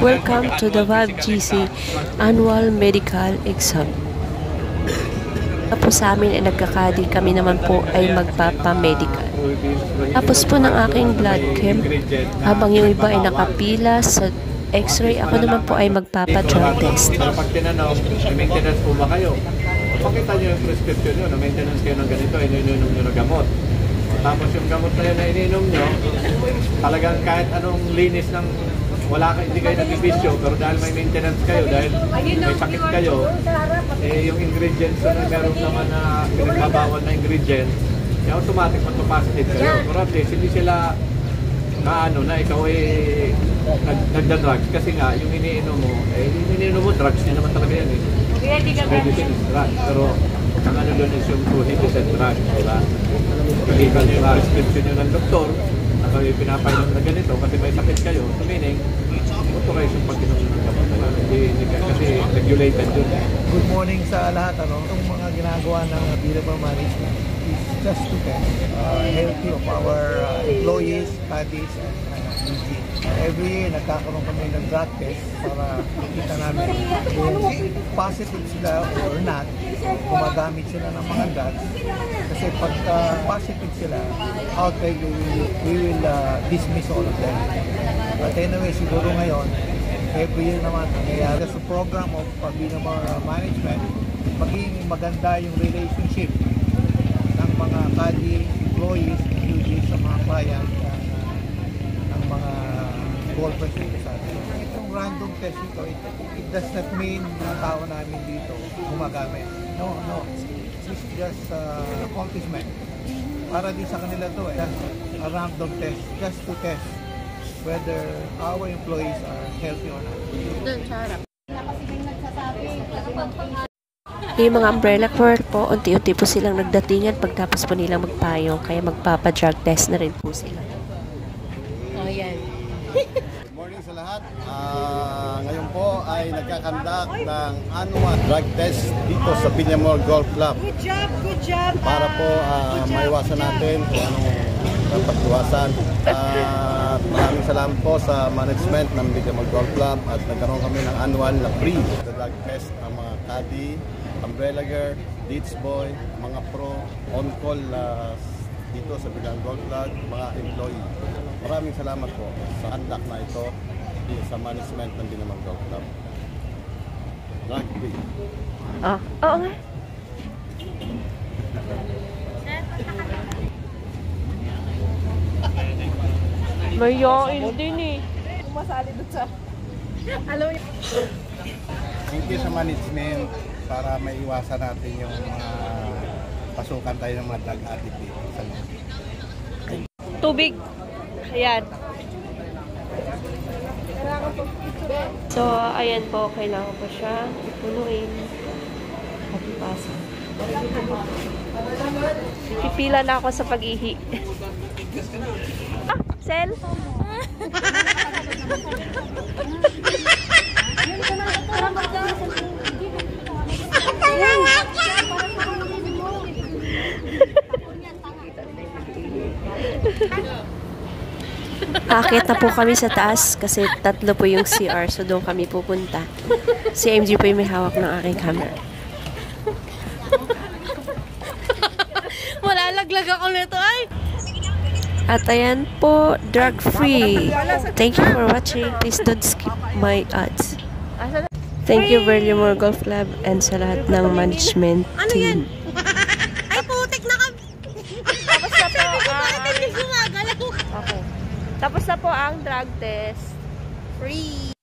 Welcome to the WABGC Annual Medical Exam. Tapos sa amin ay nagkakadi, kami naman po ay magpapamedical. Tapos po ng aking blood chem, habang yung iba ay nakapila sa x-ray, ako naman po ay magpapa-drug test. Pag tinanong, maintenance po ba kayo? Pakita nyo yung prescription nyo, na maintenance kayo ng ganito, ininom nyo na gamot. Tapos yung gamot na yun na ininom nyo, talagang kahit anong linis ng hindi kayo nagbibisyo, pero dahil may maintenance kayo, dahil may sakit kayo, yung ingredients na meron naman na pinagbabawal na ingredients, automatic positive kayo. Pero at least, hindi sila na ikaw nagda-drugs kasi nga, yung iniinom mo, drugs din naman talaga yan medicine is drugs. Pero ang ano doon is yung prohibited drugs, diba? Kaliban yung prescription nyo ng doktor, na kayo pinapainom na ganito kasi may sakit kayo, so meaning, authorized yung pag-inom ng gamot na hindi kasi regulated yun. Good morning sa lahat. Itong mga ginagawa ng Billable Management is just to healthy of our employees, studies, and EG. Every year, nagkakaroon kami ng drug test para makita namin kung positive sila or not, gumagamit sila ng mga drugs. Kasi pag positive sila, outright we will dismiss all of them. But anyway, siguro ngayon, every year naman, nangyayari sa program of Billable Management, maging maganda yung relationship ng mga CADI, employees, including sa mga client, ng mga golfers dito sa atin. Itong random test ito, it does not mean na tao namin dito gumagamit. No. It's just accomplishment. Para din sa kanila to, a random test, just to test whether our employees are healthy or not. Yung mga umbrella court po, unti-unti po silang nagdatingan pagtapos po nilang magpayong, kaya magpapa-drug test na rin po sila. Oh, yan. Good morning sa lahat. Ngayon po ay nagkakandak ng annual drug test dito sa Villamor Golf Club. Good job! Para po maiwasan natin kung anong dapat iwasan. Maraming salamat po sa management ng Villamor Golf Club at nagkaroon kami ng annual na free drug test ang mga caddy, umbrella girl, ditch boy, mga pro, on-call dito sa Villamor Golf Club, mga employee. Maraming salamat po sa andak na ito sa management ng Villamor Golf Club. Drug free. Oo nga. Mayain din eh. Masali doon sa... Alam mo Thank you sa management para maiwasan natin yung mga pasukan tayo ng mga drug addict dito sa lobby. Tubig. Ayan. So, ayan po. Kailangan po siya punuin. Pagpasa. Pipila na ako sa pag-ihi. Sel? Akit na po kami sa taas kasi 3 po yung CR, so doon kami pupunta. Si MG po yung may hawak ng aking camera. wala, laglag ako nito ay! At ayan po, drug free. Thank you for watching. Please don't skip my ads. Thank you Villamor Golf Club and sa lahat ng management team. Ay, putik na kami! Tapos na po ang... Okay. Tapos na po ang drug test. Free!